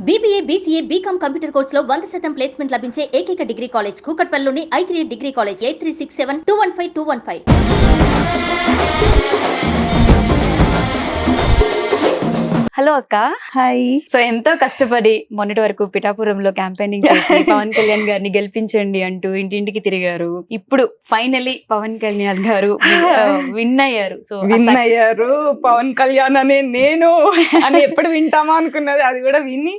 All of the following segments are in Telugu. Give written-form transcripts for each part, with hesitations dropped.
BBA, BCA, BCom కంప్యూటర్ కోర్సులో 100% ప్లేస్మెంట్ లభించే ఏకైక డిగ్రీ కాలేజ్ కూకట్పల్లిలోని i3 డిగ్రీ కాలేజ్ 8367215215. హలో అక్క. హాయ్. సో ఎంతో కష్టపడి మొన్నటి వరకు పిఠాపురంలో క్యాంపెయినింగ్ చేసి పవన్ కళ్యాణ్ గారిని గెలిపించండి అంటూ ఇంటింటికి తిరిగారు. ఇప్పుడు ఫైనలీ పవన్ కళ్యాణ్ గారు విన్ అయ్యారు. సో విన్ అయ్యారు. పవన్ కళ్యాణ్ అనే నేను అని ఎప్పుడు వింటామా అనుకున్నది, అది కూడా విని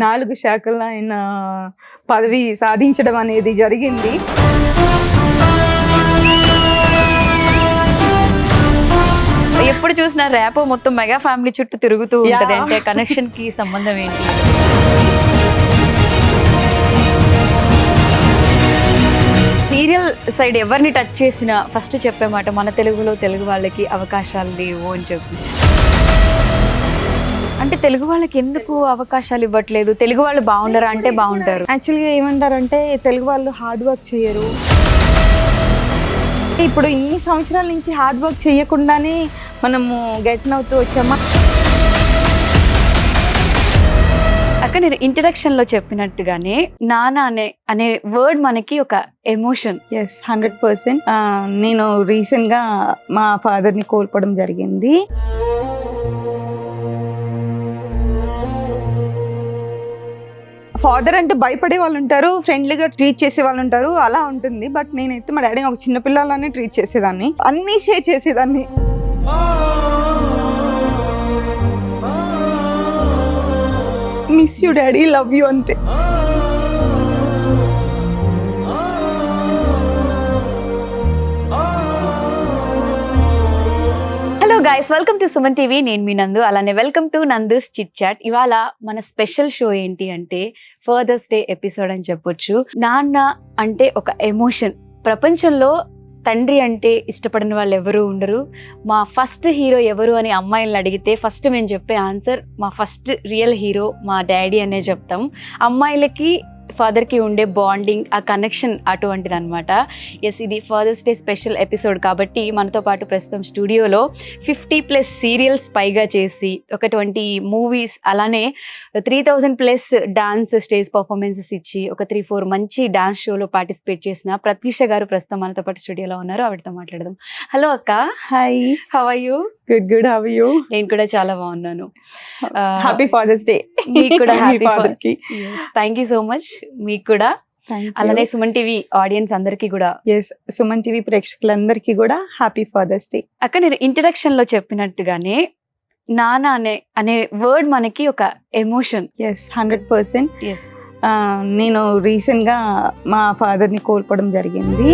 4 శాఖల్లో ఆయన పదవి సాధించడం అనేది జరిగింది. ఎప్పుడు చూసినా ర్యాపో మొత్తం మెగా ఫ్యామిలీ చుట్టూ తిరుగుతూ ఉంటది. అంటే కనెక్షన్ కి సంబంధం ఏంటి? సీరియల్ సైడ్ ఎవరిని టచ్ చేసినా ఫస్ట్ చెప్పే మాట మన తెలుగులో తెలుగు వాళ్ళకి అవకాశాలు లేవు అని చెప్పి. అంటే తెలుగు వాళ్ళకి ఎందుకు అవకాశాలు ఇవ్వట్లేదు? తెలుగు వాళ్ళు బాగుండరా అంటే బాగుంటారు. యాక్చువల్గా ఏమంటారంటే తెలుగు వాళ్ళు హార్డ్ వర్క్ చేయరు. ఇప్పుడు ఇన్ని సంవత్సరాల నుంచి హార్డ్ వర్క్ చేయకుండానే మనము గెట్ అవుతూ వచ్చామా. అక్క నేను ఇంట్రడక్షన్ లో చెప్పినట్టుగానే నాన్న అనే వర్డ్ మనకి ఒక ఎమోషన్. ఎస్, 100%. నేను రీసెంట్గా మా ఫాదర్ని కోల్పోవడం జరిగింది. ఫాదర్ అంటే భయపడే వాళ్ళు ఉంటారు, ఫ్రెండ్లీగా ట్రీట్ చేసే వాళ్ళు ఉంటారు, అలా ఉంటుంది. బట్ నేనైతే మా డాడీని ఒక చిన్న పిల్లలానే ట్రీట్ చేసేదాన్ని, అన్నీ షేర్ చేసేదాన్ని. Miss you daddy, love you అంతే. Hello guys, welcome to Suman TV. నేను మీ నందు, అలానే welcome to Nandu's chit chat. ఇవాళ మన స్పెషల్ షో ఏంటి అంటే ఫాదర్స్ డే ఎపిసోడ్ అని చెప్పొచ్చు. నాన్న అంటే ఒక ఎమోషన్. ప్రపంచంలో తండ్రి అంటే ఇష్టపడిన వాళ్ళు ఎవరు ఉండరు. మా ఫస్ట్ హీరో ఎవరు అని అమ్మాయిలను అడిగితే ఫస్ట్ మేము చెప్పే ఆన్సర్ మా ఫస్ట్ రియల్ హీరో మా డాడీ అనే చెప్తాం. అమ్మాయిలకి ఫాదర్కి ఉండే బాండింగ్, ఆ కనెక్షన్ అటువంటిది అనమాట. ఎస్, ఇది ఫాదర్స్ డే స్పెషల్ ఎపిసోడ్ కాబట్టి మనతో పాటు ప్రస్తుతం స్టూడియోలో 50+ సీరియల్స్ పైగా చేసి ఒక 20 మూవీస్, అలానే 3000+ డాన్స్ స్టేజ్ పర్ఫార్మెన్సెస్ ఇచ్చి ఒక 3-4 మంచి డాన్స్ షోలో పార్టిసిపేట్ చేసిన ప్రత్యూష గారు ప్రస్తుతం మనతో పాటు స్టూడియోలో ఉన్నారు. ఆవిడతో మాట్లాడదాం. హలో అక్క. Hi. How are you? Good. How are you? నేను కూడా చాలా బాగున్నాను. Happy father's day. మీకు కూడా happy father. Thank you so much. మీకు కూడా, అలానే సుమన్ టీవీ ఆడియన్స్ అందరికీ కూడా. ఎస్, సుమన్ టీవీ ప్రేక్షకులందరికీ కూడా హ్యాపీ ఫాదర్స్ డే. అక్క నేను ఇంట్రడక్షన్ లో చెప్పినట్టుగానే నాన్న అనే వర్డ్ మనకి ఒక ఎమోషన్. ఎస్, 100%. ఎస్, నేను రీసెంట్గా మా ఫాదర్ని కోల్పోవడం జరిగింది.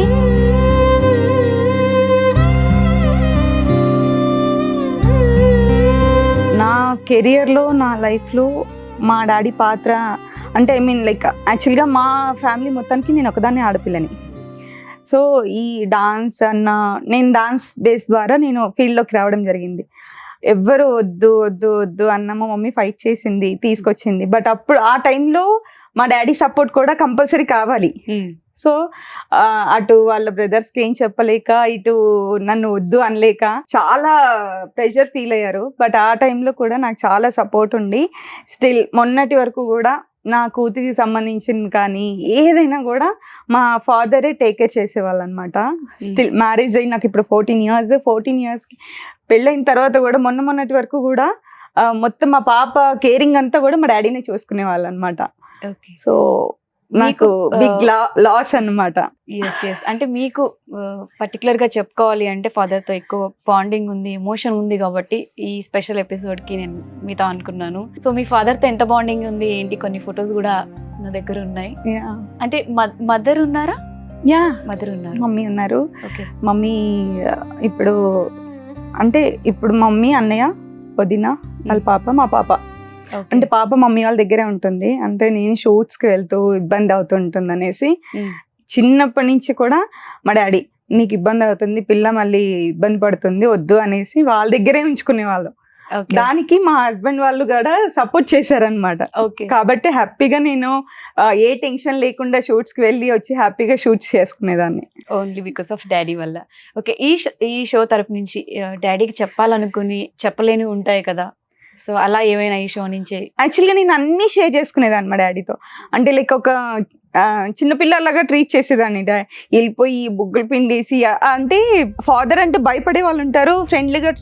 నా కెరియర్లో, నా లైఫ్లో మా డాడీ పాత్ర అంటే లైక్ యాక్చువల్గా మా ఫ్యామిలీ మొత్తానికి నేను ఒకదాన్ని ఆడపిల్లని. సో ఈ డాన్స్ నేను డాన్స్ బేస్ ద్వారా నేను ఫీల్డ్లోకి రావడం జరిగింది. ఎవ్వరు వద్దు వద్దు వద్దు అన్న మా మమ్మీ ఫైట్ చేసింది, తీసుకొచ్చింది. బట్ అప్పుడు ఆ టైంలో మా డాడీ సపోర్ట్ కూడా కంపల్సరీ కావాలి. సో అటు వాళ్ళ బ్రదర్స్కి ఏం చెప్పలేక, ఇటు నన్ను వద్దు అనలేక చాలా ప్రెషర్ ఫీల్ అయ్యారు. బట్ ఆ టైంలో కూడా నాకు చాలా సపోర్ట్ ఉండి స్టిల్ మొన్నటి వరకు కూడా నా కూతురికి సంబంధించింది కానీ ఏదైనా కూడా మా ఫాదరే టేక్ కేర్ చేసేవాళ్ళు అనమాట. స్టిల్ మ్యారేజ్ అయ్యి నాకు ఇప్పుడు 14 ఇయర్స్కి పెళ్ళైన తర్వాత కూడా మొన్నటి వరకు కూడా మొత్తం మా పాప కేరింగ్ అంతా కూడా మా డాడీనే చూసుకునే వాళ్ళు అనమాట. సో నాకు బిగ్ లాస్ అన్నమాట. అంటే మీకు పర్టికులర్ గా చెప్పుకోవాలి అంటే ఫాదర్ తో ఎక్కువ బాండింగ్ ఉంది, ఎమోషన్ ఉంది కాబట్టి ఈ స్పెషల్ ఎపిసోడ్ కి నేను మీతో అనుకున్నాను. సో మీ ఫాదర్ తో ఎంత బాండింగ్ ఉంది ఏంటి? కొన్ని ఫొటోస్ కూడా నా దగ్గర ఉన్నాయి. అంటే మదర్ ఉన్నారా? యా, మదర్ ఉన్నారు, మమ్మీ ఉన్నారు. మమ్మీ ఇప్పుడు మమ్మీ, అన్నయ్య, వదిన, వాళ్ళ పాప, మా పాప. అంటే పాప మమ్మీ వాళ్ళ దగ్గరే ఉంటుంది. అంటే నేను షూట్స్కి వెళ్తూ ఇబ్బంది అవుతుంటుంది అనేసి చిన్నప్పటి నుంచి కూడా మా డాడీ నీకు ఇబ్బంది అవుతుంది, పిల్ల మళ్ళీ ఇబ్బంది పడుతుంది, వద్దు అనేసి వాళ్ళ దగ్గరే ఉంచుకునేవాళ్ళు. దానికి మా హస్బెండ్ వాళ్ళు కూడా సపోర్ట్ చేశారనమాట. కాబట్టి హ్యాపీగా నేను ఏ టెన్షన్ లేకుండా షూట్స్ కి వెళ్ళి వచ్చి హ్యాపీగా షూట్స్ చేసుకునేదాన్ని. ఓన్లీ బికాస్ ఆఫ్ డాడీ వల్ల. ఓకే, ఈ షో తరపు నుంచి డాడీకి చెప్పాలనుకుని చెప్పలేని ఉంటాయి కదా, సో అలా ఏమైనా ఈ షో నుంచి యాక్చువల్గా నేను అన్నీ షేర్ చేసుకునేదాన్ని మా డాడీతో. అంటే లైక్ ఒక చిన్నపిల్లలాగా ట్రీట్ చేసేదాన్ని. వెళ్ళిపోయి బుగ్గలు పిండేసి అంటే ఫాదర్ అంటే భయపడే వాళ్ళు ఉంటారు, ఫ్రెండ్లీగా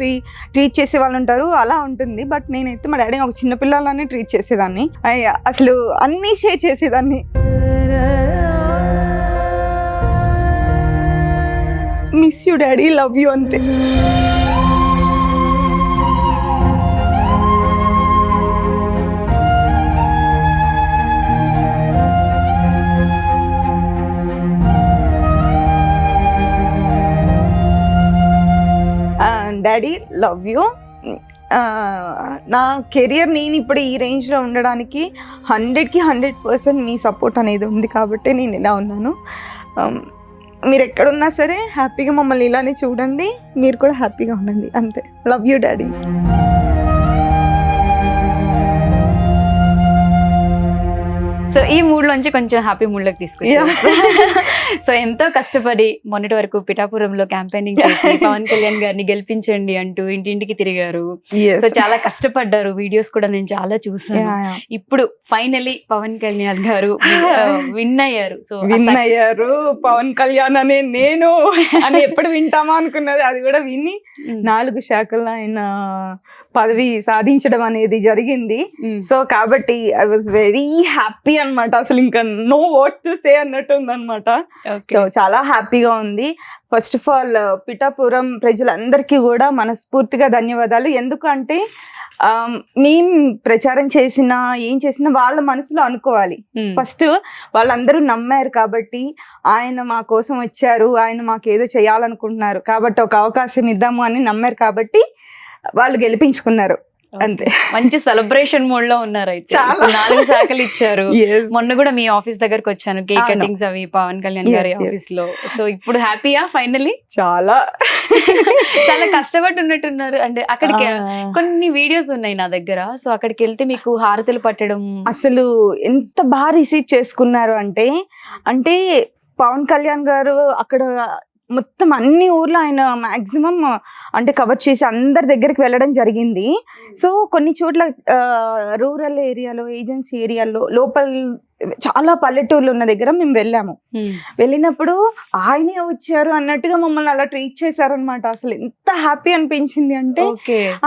ట్రీట్ చేసే వాళ్ళు ఉంటారు, అలా ఉంటుంది. బట్ నేనైతే మా డాడీని ఒక చిన్నపిల్లలానే ట్రీట్ చేసేదాన్ని. అసలు అన్నీ షేర్ చేసేదాన్ని. Miss you daddy, love you అంతే. Daddy love you. నా కెరియర్ నేను ఇప్పుడు ఈ రేంజ్లో ఉండడానికి 100కి 100% మీ సపోర్ట్ అనేది ఉంది కాబట్టి నేను ఇలా ఉన్నాను. మీరు ఎక్కడున్నా సరే హ్యాపీగా మమ్మల్ని ఇలానే చూడండి, మీరు కూడా హ్యాపీగా ఉండండి అంతే. Love you daddy. సో ఈ మూడ్ లోంచి కొంచెం హ్యాపీ మూడ్ లోకి తీసుకొచ్చారు. సో ఎంతో కష్టపడి మొన్నటి వరకు పిఠాపురంలో క్యాంపెయినింగ్ చేసి పవన్ కళ్యాణ్ గారిని గెలిపించండి అంటూ ఇంటింటికి తిరిగారు. సో చాలా కష్టపడ్డారు, వీడియోస్ కూడా నేను చాలా చూసాను. ఇప్పుడు ఫైనలీ పవన్ కళ్యాణ్ గారు విన్ అయ్యారు. సో విన్ అయ్యారు. పవన్ కళ్యాణ్ అనే నేను అని ఎప్పుడు వింటామా అనుకున్నది, అది కూడా విని 4 శాఖల్లో ఆయన పదవి సాధించడం అనేది జరిగింది. సో కాబట్టి ఐ వాజ్ వెరీ హ్యాపీ అన్నమాట. అసలు ఇంకా నో వర్డ్స్ టు సే అన్నట్టు ఉందన్నమాట. సో చాలా హ్యాపీగా ఉంది. ఫస్ట్ ఆఫ్ ఆల్ పిఠాపురం ప్రజలందరికీ కూడా మనస్ఫూర్తిగా ధన్యవాదాలు. ఎందుకంటే మేము ప్రచారం చేసినా ఏం చేసినా వాళ్ళ మనసులో అనుకోవాలి. ఫస్ట్ వాళ్ళందరూ నమ్మారు కాబట్టి ఆయన మా కోసం వచ్చారు, ఆయన మాకేదో చేయాలనుకుంటున్నారు కాబట్టి ఒక అవకాశం ఇద్దాము అని నమ్మారు కాబట్టి వాళ్ళు గెలిపించుకున్నారు అంతే. మంచి సెలబ్రేషన్ మోడ్ లో ఉన్నారు. అయితే 4 శాఖలు ఇచ్చారు. మొన్న కూడా మీ ఆఫీస్ దగ్గరకు వచ్చాను, కేక్ కటింగ్స్ అవి పవన్ కళ్యాణ్ గారి ఆఫీస్ లో. సో ఇప్పుడు హ్యాపీయా ఫైనలీ? చాలా చాలా కష్టపడి ఉన్నట్టున్నారు. అంటే అక్కడికి కొన్ని వీడియోస్ ఉన్నాయి నా దగ్గర. సో అక్కడికి వెళ్తే మీకు హారతులు పట్టడం అసలు ఎంత బాగా రిసీవ్ చేసుకున్నారు అంటే పవన్ కళ్యాణ్ గారు అక్కడ మొత్తం అన్ని ఊర్లో ఆయన మాక్సిమం అంటే కవర్ చేసి అందరి దగ్గరికి వెళ్ళడం జరిగింది. సో కొన్ని చోట్ల రూరల్ ఏరియాలో, ఏజెన్సీ ఏరియాలో, లోపల చాలా పల్లెటూర్లు ఉన్న దగ్గర మేము వెళ్ళాము. వెళ్ళినప్పుడు ఆయనే వచ్చారు అన్నట్టుగా మమ్మల్ని అలా ట్రీట్ చేశారనమాట. అసలు ఎంత హ్యాపీ అనిపించింది అంటే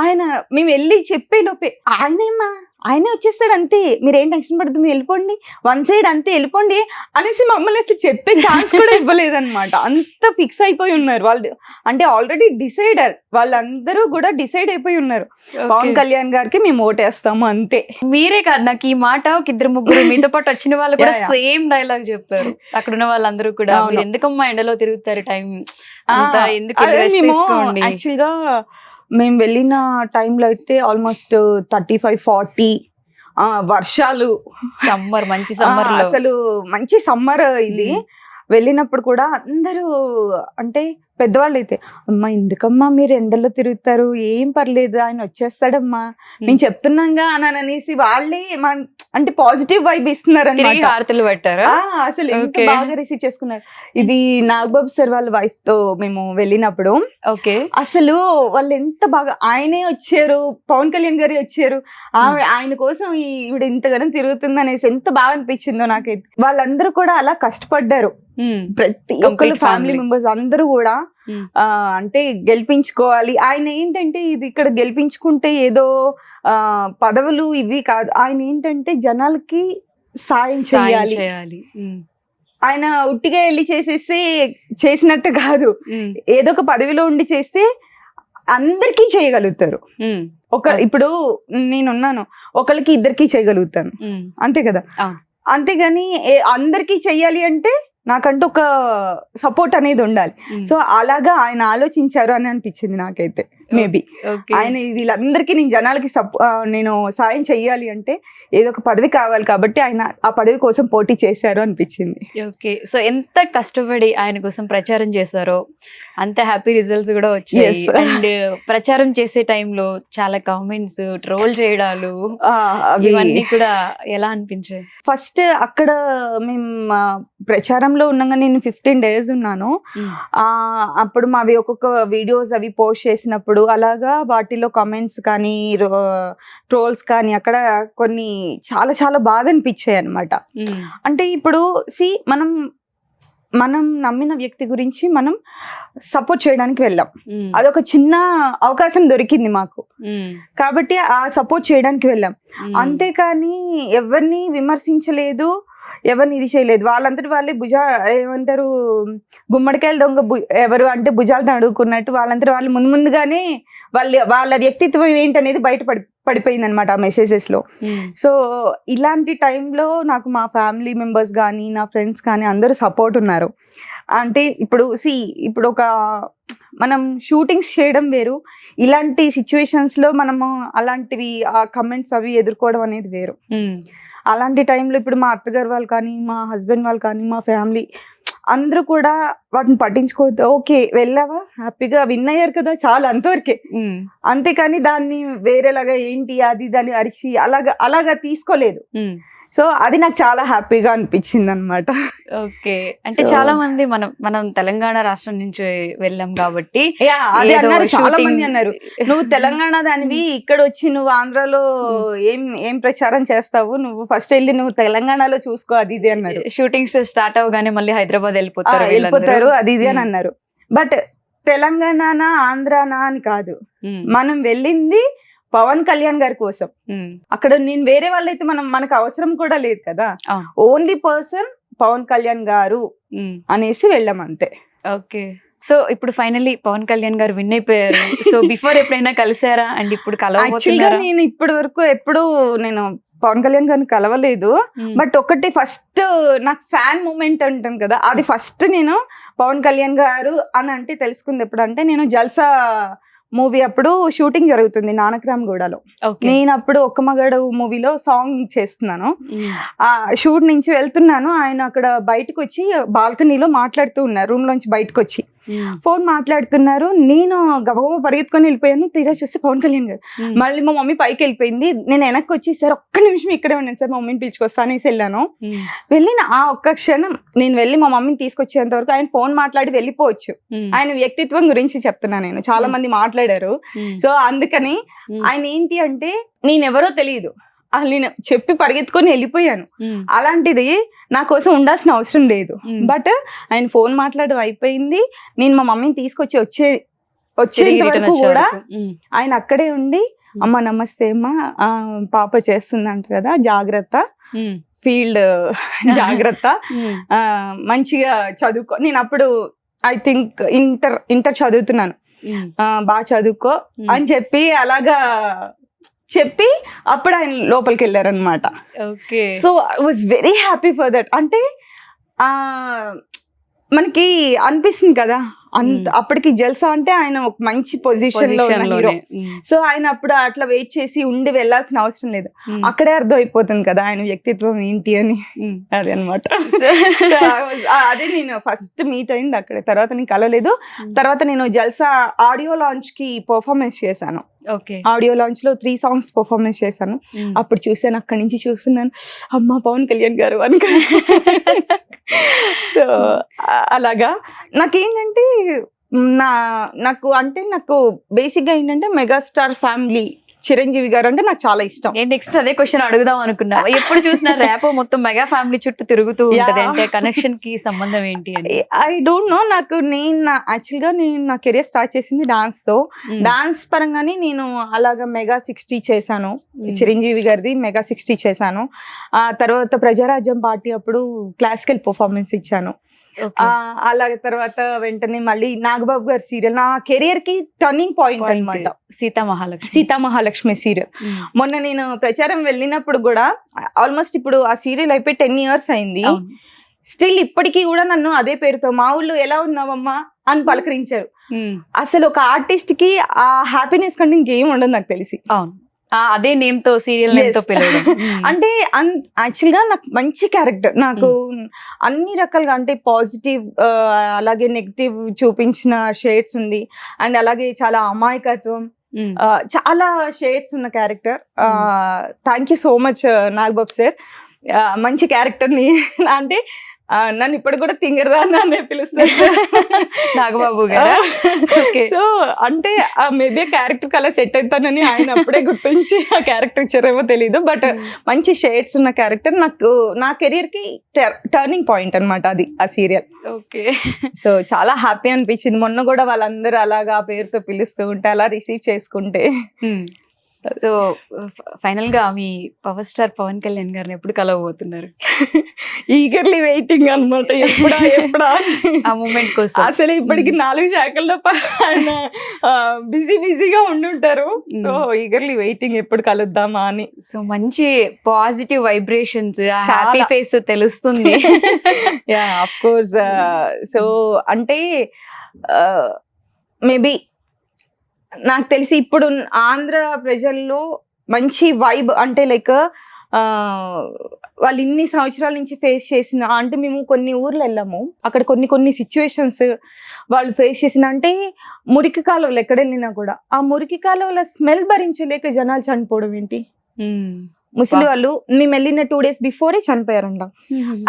ఆయన మేము వెళ్ళి చెప్పే లోపే ఆయనే వచ్చేస్తాడు అంతే, మీరేం టెన్షన్ పడుతుంది, మీరు వెళ్ళిపోండి, 1 సైడ్ అంతే వెళ్ళిపోండి అనేసి మమ్మల్ని అసలు చెప్పే ఛాన్స్ కూడా ఇవ్వలేదన్నమాట. అంత ఫిక్స్ అయిపోయి ఉన్నారు వాళ్ళు. అంటే ఆల్రెడీ డిసైడర్, వాళ్ళందరూ కూడా డిసైడ్ అయిపోయి ఉన్నారు, పవన్ కళ్యాణ్ గారికి మేము ఓటేస్తాము అంతే. మీరే కాదు, నాకు ఈ మాట ఒక 2-3 మీతో పాటు వచ్చిన వాళ్ళు కూడా సేమ్ డైలాగ్ చెప్పారు. అక్కడ ఉన్న వాళ్ళందరూ కూడా ఎందుకమ్మా ఎండలో తిరుగుతారు, టైం ఎందుకు. యాక్చువల్గా మేము వెళ్ళిన టైంలో అయితే ఆల్మోస్ట్ 35-40 వర్షాలు, సమ్మర్, మంచి సమ్మర్, అసలు మంచి సమ్మర్ ఇది. వెళ్ళినప్పుడు కూడా అందరూ అంటే పెద్దవాళ్ళు అయితే, అమ్మా ఎందుకమ్మా మీరు ఎండలో తిరుగుతారు, ఏం పర్లేదు ఆయన వచ్చేస్తాడమ్మా మేము చెప్తున్నాగా అని అనేసి వాళ్ళే అంటే పాజిటివ్ వైబ్ ఇస్తున్నారు అన్నమాట. హారతులు పట్టారా? అసలు ఎంత బాగా రిసీవ్ చేసుకున్నారు. ఇది నాగబాబు సార్ వాళ్ళ వైఫ్ తో మేము వెళ్ళినప్పుడు అసలు వాళ్ళు ఎంత బాగా, ఆయనే వచ్చారు, పవన్ కళ్యాణ్ గారు వచ్చారు, ఆయన కోసం ఈవిడ ఇంతగానో తిరుగుతుంది అనేసి ఎంత బాగా అనిపించిందో నాకైతే. వాళ్ళందరూ కూడా అలా కష్టపడ్డారు, ప్రతి ఒక్కరు ఫ్యామిలీ మెంబర్స్ అందరూ కూడా అంటే గెలిపించుకోవాలి. ఆయన ఏంటంటే ఇది ఇక్కడ గెలిపించుకుంటే ఏదో పదవులు ఇవి కాదు, ఆయన ఏంటంటే జనాలకి సాయం చేయాలి. ఆయన ఉట్టిగా వెళ్ళి చేసినట్టు కాదు, ఏదో ఒక పదవిలో ఉండి చేస్తే అందరికీ చేయగలుగుతారు. ఇప్పుడు నేనున్నాను, ఒకరికి ఇద్దరికి చేయగలుగుతాను అంతే కదా. అంతేగాని అందరికీ చెయ్యాలి అంటే నాకంటూ ఒక సపోర్ట్ అనేది ఉండాలి. సో అలాగా ఆయన ఆలోచించారు అని అనిపించింది నాకైతే. మేబీ ఆయన వీళ్ళందరికీ నేను జనాలకి నేను సాయం చెయ్యాలి అంటే ఏదో ఒక పదవి కావాలి కాబట్టి ఆయన ఆ పదవి కోసం పోటీ చేశారు అనిపించింది. ఓకే, సో ఎంత కష్టపడి ఆయన కోసం ప్రచారం చేశారో అంత హ్యాపీ రిజల్ట్స్ కూడా వచ్చాయి. అండ్ ప్రచారం చేసే టైంలో చాలా కామెంట్స్, ట్రోల్ చేయడాలు ఇవన్నీ కూడా ఎలా అనిపించాయి? ఫస్ట్ అక్కడ మేము ప్రచారంలో ఉండగా నేను 15 days ఉన్నాను. అప్పుడు మావి ఒక్కొక్క వీడియోస్ అవి పోస్ట్ చేసినప్పుడు అలాగా వాటిలో కామెంట్స్ కానీ ట్రోల్స్ కానీ అక్కడ కొన్ని చాలా చాలా బాధ అనిపించాయి అనమాట. అంటే ఇప్పుడు మనం నమ్మిన వ్యక్తి గురించి మనం సపోర్ట్ చేయడానికి వెళ్ళాం, అదొక చిన్న అవకాశం దొరికింది మాకు కాబట్టి ఆ సపోర్ట్ చేయడానికి వెళ్ళాం. అంతేకాని ఎవరిని విమర్శించలేదు, ఎవరిని ఇది చేయలేదు. వాళ్ళంతటి వాళ్ళే ఏమంటారు గుమ్మడికాయలు దొంగ ఎవరు అంటే భుజాలతో అడుగుకున్నట్టు వాళ్ళంతటి వాళ్ళు ముందుగానే వాళ్ళ వ్యక్తిత్వం ఏంటనేది పడిపోయింది అనమాట ఆ మెసేజెస్లో. సో ఇలాంటి టైంలో నాకు మా ఫ్యామిలీ మెంబర్స్ కానీ నా ఫ్రెండ్స్ కానీ అందరూ సపోర్ట్ ఉన్నారు. అంటే ఇప్పుడు ఒక మనం షూటింగ్స్ చేయడం వేరు, ఇలాంటి సిచ్యువేషన్స్లో మనము అలాంటివి ఆ కమెంట్స్ అవి ఎదుర్కోవడం అనేది వేరు. అలాంటి టైంలో ఇప్పుడు మా అత్తగారు వాళ్ళు కానీ మా హస్బెండ్ వాళ్ళు కానీ మా ఫ్యామిలీ అందరూ కూడా వాటిని పట్టించుకోవద్దు, ఓకే వెళ్ళావా హ్యాపీగా విన్ అయ్యారు కదా చాలు అంతవరకే. అంతేకాని దాన్ని వేరేలాగా ఏంటి అది దాన్ని అరిచి అలాగా తీసుకోలేదు. సో అది నాకు చాలా హ్యాపీగా అనిపించింది అనమాట. ఓకే, అంటే చాలా మంది మనం తెలంగాణ రాష్ట్రం నుంచి వెళ్ళాం కాబట్టి చాలా మంది అన్నారు నువ్వు తెలంగాణ దానివి ఇక్కడ వచ్చి నువ్వు ఆంధ్రాలో ఏం ప్రచారం చేస్తావు, నువ్వు ఫస్ట్ వెళ్ళి నువ్వు తెలంగాణలో చూసుకో అది ఇది అన్నారు. షూటింగ్స్ స్టార్ట్ అవగానే మళ్ళీ హైదరాబాద్ వెళ్ళిపోతారు అది ఇది అని అన్నారు. బట్ తెలంగాణ ఆంధ్రానా అని కాదు, మనం వెళ్ళింది పవన్ కళ్యాణ్ గారి కోసం. అక్కడ నేను వేరే వాళ్ళైతే మనకు అవసరం కూడా లేదు కదా, ఓన్లీ పర్సన్ పవన్ కళ్యాణ్ గారు అనేసి వెళ్ళాం అంతే. ఓకే, సో ఇప్పుడు ఫైనల్లీ పవన్ కళ్యాణ్ గారు విన్ అయిపోయారు. సో బిఫోర్ ఎప్పుడైనా కలిసారా అండ్ ఇప్పుడు కలవబోతున్నారా? నేను ఇప్పటి వరకు నేను పవన్ కళ్యాణ్ గారిని కలవలేదు. బట్ ఒకటి ఫస్ట్ నాకు ఫ్యాన్ మూమెంట్ ఉంటుంది కదా, అది ఫస్ట్ నేను పవన్ కళ్యాణ్ గారు అని అంటే తెలుసుకుంది ఎప్పుడు అంటే నేను జల్సా మూవీ అప్పుడు షూటింగ్ జరుగుతుంది నానక్రామ్గూడలో. నేను అప్పుడు ఒక్క మగాడు మూవీలో సాంగ్ చేస్తున్నాను. ఆ షూట్ నుంచి వెళ్తున్నాను, ఆయన అక్కడ బయటకు వచ్చి బాల్కనీలో మాట్లాడుతూ ఉన్నారు, రూమ్ లోంచి బయటకు వచ్చి ఫోన్ మాట్లాడుతున్నారు. నేను గబగబా పరిగెత్తుకొని వెళ్ళిపోయాను, తీరా చూస్తే పవన్ కళ్యాణ్ గారు. మళ్ళీ మా మమ్మీ పైకి వెళ్ళిపోయింది, నేను వెనక్కి వచ్చి సార్ ఒక్క నిమిషం ఇక్కడే ఉన్నాను సార్, మా మమ్మీని పిలుచుకొస్తా అనేసి వెళ్ళాను. వెళ్ళిన ఆ ఒక్క క్షణం నేను వెళ్ళి మా మమ్మీని తీసుకొచ్చేంత వరకు ఆయన ఫోన్ మాట్లాడి వెళ్ళిపోవచ్చు. ఆయన వ్యక్తిత్వం గురించి చెప్తున్నా, నేను చాలా మంది మాట్లాడారు. సో అందుకని ఆయన ఏంటి అంటే నేనెవరో తెలియదు, నేను చెప్పి పరిగెత్తుకొని వెళ్ళిపోయాను. అలాంటిది నా కోసం ఉండాల్సిన అవసరం లేదు. బట్ ఆయన ఫోన్ మాట్లాడడం అయిపోయింది, నేను మా మమ్మీని తీసుకొచ్చి వచ్చేంత వరకు కూడా ఆయన అక్కడే ఉండి అమ్మ నమస్తే అమ్మ పాప చేస్తుందంట కదా జాగ్రత్త, ఫీల్డ్ జాగ్రత్త, మంచిగా చదువుకో. నేను అప్పుడు ఐ థింక్ ఇంటర్ చదువుతున్నాను, బాగా చదువుకో అని చెప్పి అలాగా చెప్పి అప్పుడు ఆయన లోపలికి వెళ్ళారనమాట. So I was very happy for that. అంటే మనకి అనిపిస్తుంది కదా అప్పటికి జల్సా అంటే ఆయన ఒక మంచి పొజిషన్ లో ఉన్న హీరో. సో ఆయన అప్పుడు అట్లా వెయిట్ చేసి ఉండి వెళ్లాల్సిన అవసరం లేదు, అక్కడే అర్థం అయిపోతుంది కదా ఆయన వ్యక్తిత్వం ఏంటి అని. అది అనమాట. అదే నేను ఫస్ట్ మీట్ అయింది అక్కడే, తర్వాత నేను కలవలేదు. తర్వాత నేను జల్సా ఆడియో లాంచ్ కి పర్ఫార్మెన్స్ చేశాను. ఆడియో లాంచ్ లో 3 songs పర్ఫార్మెన్స్ చేశాను. అప్పుడు చూసాను, అక్కడి నుంచి చూస్తున్నాను అమ్మ పవన్ కళ్యాణ్ గారు అని. సో అలాగా నాకేంటంటే నాకు బేసిక్ గా ఏంటంటే మెగాస్టార్ ఫ్యామిలీ చిరంజీవి గారు అంటే నాకు చాలా ఇష్టం. నెక్స్ట్ అదే క్వశ్చన్ అడుగుదాం అనుకున్నా, ఎప్పుడు చూసినా ర్యాపో మొత్తం మెగా ఫ్యామిలీ చుట్టూ తిరుగుతూ ఉంటది, అంటే కనెక్షన్ కి సంబంధం ఏంటి అని? I don't know. యాక్చువల్గా నేను నా కెరియర్ స్టార్ట్ చేసింది డాన్స్ తో. డాన్స్ పరంగానే నేను అలాగా మెగా 60 చేశాను, చిరంజీవి గారిది మెగా 60 చేశాను. ఆ తర్వాత ప్రజారాజ్యం పార్టీ అప్పుడు క్లాసికల్ పర్ఫార్మెన్స్ ఇచ్చాను. అలాగే తర్వాత వెంటనే మళ్ళీ నాగబాబు గారి సీరియల్ నా కెరియర్ కి టర్నింగ్ పాయింట్ అన్నమాట. సీతామహాలక్ష్మి సీరియల్ మొన్న నేను ప్రచారం వెళ్ళినప్పుడు కూడా ఆల్మోస్ట్ ఇప్పుడు ఆ సీరియల్ అయిపోయి 10 years అయింది. స్టిల్ ఇప్పటికీ కూడా నన్ను అదే పేరుతో మా ఊళ్ళో ఎలా ఉన్నావమ్మా అని పలకరించారు. అసలు ఒక ఆర్టిస్ట్ కి ఆ హ్యాపీనెస్ కంటే ఇంకేం ఉండదు నాకు తెలిసి. అదే నేమ్ తో సీరియల్ నేమ్ తో పిలవడం అంటే యాక్చువల్ గా నాకు మంచి క్యారెక్టర్, నాకు అన్ని రకాలుగా అంటే పాజిటివ్ అలాగే నెగిటివ్ చూపించిన షేడ్స్ ఉంది, అండ్ అలాగే చాలా అమాయకత్వం, చాలా షేడ్స్ ఉన్న character. Thank you so much Nagababu sir, మంచి క్యారెక్టర్ ని అంటే నన్ను ఇప్పుడు కూడా తింగరదాన్ని అనే పిలుస్తారు. నాగబాబు గారా? ఓకే. సో అంటే మేబీ క్యారెక్టర్ కలర్ సెట్ అవుతానని ఆయన అప్పుడే గుర్తించి ఆ క్యారెక్టర్ ఇచ్చారేమో తెలీదు. బట్ మంచి షేడ్స్ ఉన్న క్యారెక్టర్ నాకు నా కెరియర్ కి టర్నింగ్ పాయింట్ అన్నమాట అది ఆ సీరియల్. ఓకే. సో చాలా హ్యాపీ అనిపించింది. మొన్న కూడా వాళ్ళందరూ అలాగా ఆ పేరుతో పిలుస్తూ ఉంటే అలా రిసీవ్ చేసుకుంటే. సో ఫైనల్ గా మీ పవర్ స్టార్ పవన్ కళ్యాణ్ గారిని ఎప్పుడు కలవబోతున్నారు? ఈగర్లీ వెయిటింగ్ అన్నమాట, ఎప్పుడా ఆ మూమెంట్ కోసం. అసలు ఇప్పటికి 4 శాఖల్లో ఆయన బిజీగా ఉండుంటారు. సో ఈగర్లీ వెయిటింగ్ ఎప్పుడు కలుద్దామా అని. సో మంచి పాజిటివ్ వైబ్రేషన్స్, హ్యాపీ ఫేస్ తెలుస్తుంది. Yeah of course. సో అంటే మేబీ నాకు తెలిసి ఇప్పుడు ఆంధ్ర ప్రజల్లో మంచి వైబ్ అంటే లైక్ వాళ్ళు ఇన్ని సంవత్సరాల నుంచి ఫేస్ చేసిన, అంటే మేము కొన్ని ఊర్లు వెళ్ళాము, అక్కడ కొన్ని సిచ్యువేషన్స్ వాళ్ళు ఫేస్ చేసిన, అంటే మురికి కాలువలు ఎక్కడ వెళ్ళినా కూడా ఆ మురికి కాలువల స్మెల్ భరించలేక జనాలు చనిపోవడం ఏంటి. ముసలి వాళ్ళు మేము వెళ్ళిన 2 days బిఫోరే చనిపోయారంట.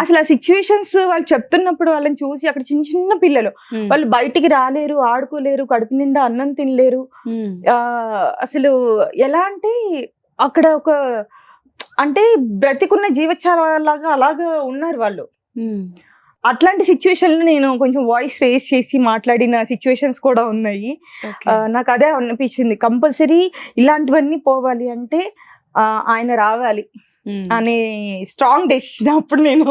అసలు ఆ సిచ్యువేషన్స్ వాళ్ళు చెప్తున్నప్పుడు వాళ్ళని చూసి అక్కడ చిన్న పిల్లలు వాళ్ళు బయటికి రాలేరు, ఆడుకోలేరు, కడుపు నిండా అన్నం తినలేరు. అసలు ఎలా అంటే అక్కడ ఒక అంటే బ్రతికున్న జీవచాలాగా అలాగా ఉన్నారు వాళ్ళు. అట్లాంటి సిచ్యువేషన్ లో నేను కొంచెం వాయిస్ రేస్ చేసి మాట్లాడిన సిచ్యువేషన్స్ కూడా ఉన్నాయి. నాకు అదే అనిపించింది, కంపల్సరీ ఇలాంటివన్నీ పోవాలి అంటే ఆయన రావాలి అనే స్ట్రాంగ్ డెసిషన్. అప్పుడు నేను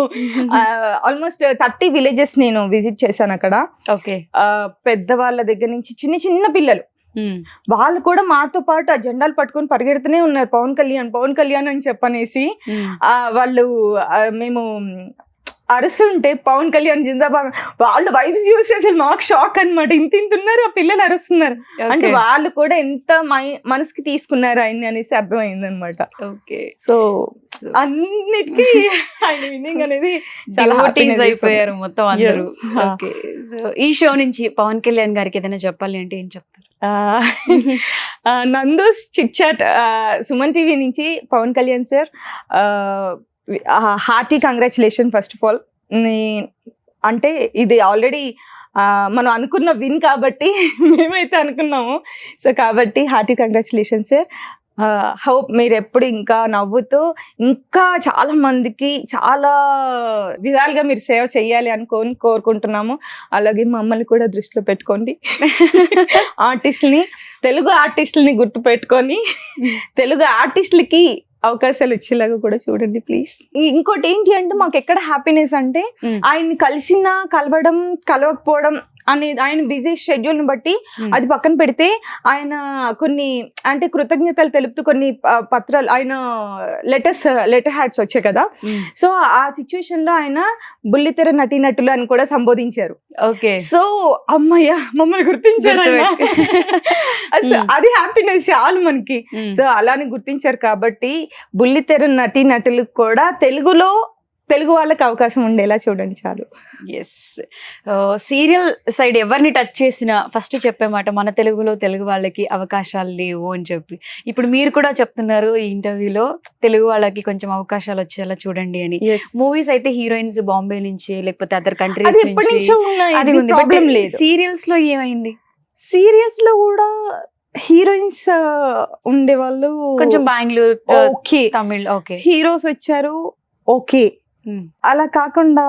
ఆల్మోస్ట్ 30 villages నేను విజిట్ చేశాను అక్కడ. పెద్దవాళ్ళ దగ్గర నుంచి చిన్న పిల్లలు వాళ్ళు కూడా మాతో పాటు ఆ జెండాలు పట్టుకొని పరిగెడుతూనే ఉన్నారు, పవన్ కళ్యాణ్ అని చెప్పనేసి. వాళ్ళు మేము అరుస్తుంటే పవన్ కళ్యాణ్ జిందాబాద్ వాళ్ళు వైబ్స్ చూసి అసలు మాకు షాక్ అనమాట. ఇంత ఉన్నారు ఆ పిల్లలు అరుస్తున్నారు అంటే వాళ్ళు కూడా ఎంత మనసుకి తీసుకున్నారు ఆయన్ని అనేసి అర్థమైంది అనమాట. సో అన్నిటికీ ఆయన విన్నింగ్ అనేది చాలా అయిపోయారు మొత్తం అందరూ. ఈ షో నుంచి పవన్ కళ్యాణ్ గారికి ఏదైనా చెప్పాలి అంటే ఏం చెప్తారు? Nandu's chit chat Suman TV నుంచి Pawan Kalyan sir hearty congratulation first of all. అంటే ఇది ఆల్రెడీ మనం అనుకున్న విన్ కాబట్టి మేమైతే అనుకున్నాము. సో కాబట్టి హార్టీ కంగ్రాచులేషన్ సార్. హోప్ మీరు ఎప్పుడు ఇంకా నవ్వుతూ ఇంకా చాలా మందికి చాలా విధాలుగా మీరు సేవ చేయాలి అనుకొని కోరుకుంటున్నాము. అలాగే మమ్మల్ని కూడా దృష్టిలో పెట్టుకోండి. తెలుగు ఆర్టిస్టులని గుర్తు పెట్టుకొని తెలుగు ఆర్టిస్టులకి అవకాశాలు వచ్చేలాగా కూడా చూడండి ప్లీజ్. ఇంకోటి ఏంటి అంటే మాకు ఎక్కడ హ్యాపీనెస్ అంటే ఆయన్ని కలవడం కలవకపోవడం అనేది ఆయన బిజీ షెడ్యూల్ని బట్టి అది పక్కన పెడితే ఆయన కొన్ని అంటే కృతజ్ఞతలు తెలుపుతూ కొన్ని పత్రాలు ఆయన లెటర్ హ్యాడ్స్ వచ్చాయి కదా. సో ఆ సిచ్యువేషన్ లో ఆయన బుల్లితెర నటీనటులు అని కూడా సంబోధించారు. సో అమ్మయ్య మమ్మల్ని గుర్తించారు, అది హ్యాపీనెస్ చాలు మనకి. సో అలానే గుర్తించారు కాబట్టి బుల్లితెర నటీనటులకు కూడా తెలుగు వాళ్ళకి అవకాశం ఉండేలా చూడండి చాలు. సీరియల్ సైడ్ ఎవరిని టచ్ చేసినా ఫస్ట్ చెప్పే మాట మన తెలుగు వాళ్ళకి అవకాశాలు లేవు అని చెప్పి. ఇప్పుడు మీరు కూడా చెప్తున్నారు ఈ ఇంటర్వ్యూలో తెలుగు వాళ్ళకి కొంచెం అవకాశాలు వచ్చేలా చూడండి అని. మూవీస్ అయితే హీరోయిన్స్ బాంబే నుంచి లేకపోతే అదర్ కంట్రీస్ నుంచి, సీరియల్స్ లో ఏమైంది? సీరియల్స్ లో కూడా హీరోయిన్స్ ఉండేవాళ్ళు కొంచెం Bengaluru, okay, Tamil okay, heroes వచ్చారు ఓకే. అలా కాకుండా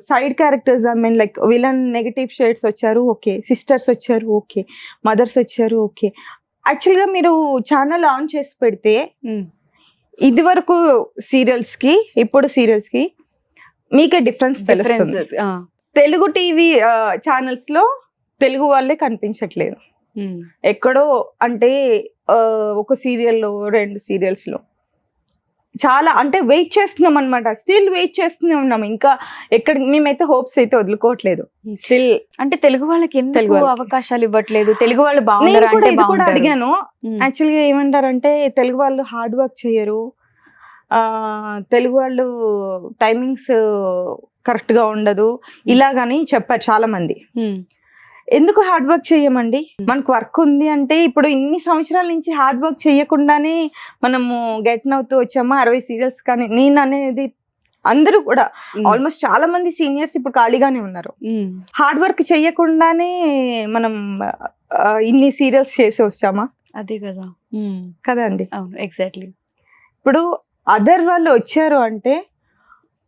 side characters I mean like villain negative shades వచ్చారు ఓకే, సిస్టర్స్ వచ్చారు ఓకే, మదర్స్ వచ్చారు ఓకే. యాక్చువల్గా మీరు ఛానల్ ఆన్ చేసి పెడితే ఇది వరకు సీరియల్స్ కి ఇప్పుడు సీరియల్స్ కి మీకే డిఫరెన్స్ తెలుస్తుంది. తెలుగు టీవీ ఛానల్స్ లో తెలుగు వాళ్ళే కనిపించట్లేదు ఎక్కడో. అంటే ఒక సీరియల్లో 2 సీరియల్స్ లో చాలా అంటే వెయిట్ చేస్తున్నాం అనమాట. స్టిల్ వెయిట్ చేస్తూనే ఉన్నాము. ఇంకా ఎక్కడ మేమైతే హోప్స్ అయితే వదులుకోవట్లేదు స్టిల్. అంటే తెలుగు వాళ్ళకి ఎందుకు అవకాశాలు ఇవ్వట్లేదు? తెలుగు వాళ్ళు బాగుంటారు ఇది కూడా అడిగాను. యాక్చువల్గా ఏమంటారంటే తెలుగు వాళ్ళు హార్డ్ వర్క్ చేయరు, తెలుగు వాళ్ళు టైమింగ్స్ కరెక్ట్ గా ఉండదు ఇలాగని చెప్పారు చాలా మంది. ఎందుకు హార్డ్ వర్క్ చేయమండి? మనకు వర్క్ ఉంది అంటే ఇప్పుడు ఇన్ని సంవత్సరాల నుంచి హార్డ్ వర్క్ చేయకుండానే మనము గెట్ అవుతూ వచ్చామా 60 సీరియల్స్. కానీ నేను అనేది అందరూ కూడా Mm. ఆల్మోస్ట్ చాలా మంది సీనియర్స్ ఇప్పుడు ఖాళీగానే ఉన్నారు. Mm. హార్డ్ వర్క్ చేయకుండానే మనం ఇన్ని సీరియల్స్ చేసి వచ్చామా అదే కదా. కదండి. అవును, ఎగ్జాక్ట్లీ. ఇప్పుడు అదర్ వాళ్ళు వచ్చారు అంటే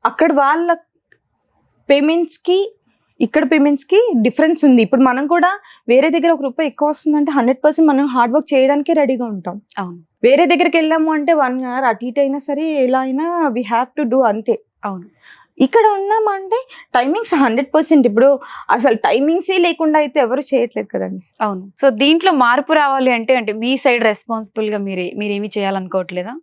అక్కడ వాళ్ళ పేమెంట్స్కి ఇక్కడ పేమెంట్స్కి డిఫరెన్స్ ఉంది. ఇప్పుడు మనం కూడా వేరే దగ్గర ₹1 ఎక్కువ వస్తుందంటే 100% మనం హార్డ్ వర్క్ చేయడానికి రెడీగా ఉంటాం. అవును. వేరే దగ్గరికి వెళ్ళాము అంటే 1 hour అటు ఇటు అయినా సరే ఎలా అయినా వీ హ్యావ్ టు డూ అంతే. అవును. ఇక్కడ ఉన్నామంటే టైమింగ్స్ 100%. ఇప్పుడు అసలు టైమింగ్సే లేకుండా అయితే ఎవరు చేయట్లేదు కదండి. అవును. సో దీంట్లో మార్పు రావాలి అంటే అంటే మీ సైడ్ రెస్పాన్సిబుల్గా మీరేమి చేయాలనుకోవట్లేదా?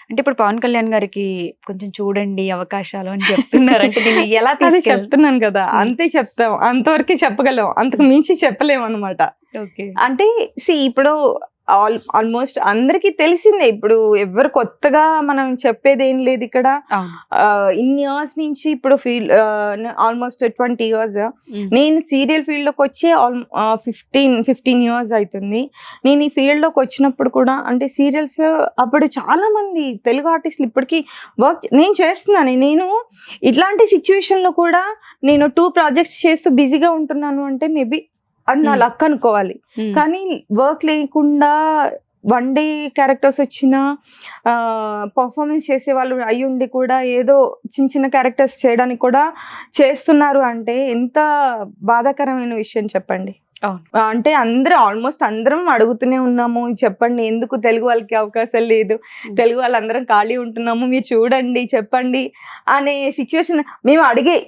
అంటే ఇప్పుడు పవన్ కళ్యాణ్ గారికి కొంచెం చూడండి అవకాశాలు అని చెప్తున్నారు. అంటే దీన్ని ఎలా అదే తీసుకెళ్ళి చెప్తున్నాను కదా, అంతే చెప్తాం, అంతవరకే చెప్పగలం, అంతకు మించి చెప్పలేము అనమాట. ఓకే. అంటే ఇప్పుడు ఆల్మోస్ట్ అందరికీ తెలిసిందే. ఇప్పుడు ఎవరు కొత్తగా మనం చెప్పేది ఏం లేదు ఇక్కడ. అవును. ఇన్ని ఇయర్స్ నుంచి ఇప్పుడు ఆల్మోస్ట్ 20 years. నేను సీరియల్ ఫీల్డ్లోకి వచ్చి 15 years అవుతుంది. నేను ఈ ఫీల్డ్లోకి వచ్చినప్పుడు కూడా అంటే సీరియల్స్ అప్పుడు చాలా మంది తెలుగు ఆర్టిస్టులు ఇప్పటికీ వర్క్ నేను చేస్తున్నాను. నేను ఇట్లాంటి సిచ్యువేషన్లో కూడా నేను 2 projects చేస్తూ బిజీగా ఉంటున్నాను అంటే మేబీ అది నా లక్ అనుకోవాలి. కానీ వర్క్ లేకుండా వన్ డే క్యారెక్టర్స్ వచ్చిన పర్ఫార్మెన్స్ చేసే వాళ్ళు అయ్యుండి కూడా ఏదో చిన్న చిన్న క్యారెక్టర్స్ చేయడానికి కూడా చేస్తున్నారు అంటే ఎంత బాధాకరమైన విషయం చెప్పండి. అంటే ఆల్మోస్ట్ అందరం అడుగుతూనే ఉన్నాము, చెప్పండి ఎందుకు తెలుగు వాళ్ళకి అవకాశం లేదు, తెలుగు వాళ్ళందరం ఖాళీ ఉంటున్నాము, మీరు చూడండి చెప్పండి అనే సిచ్యువేషన్ మేము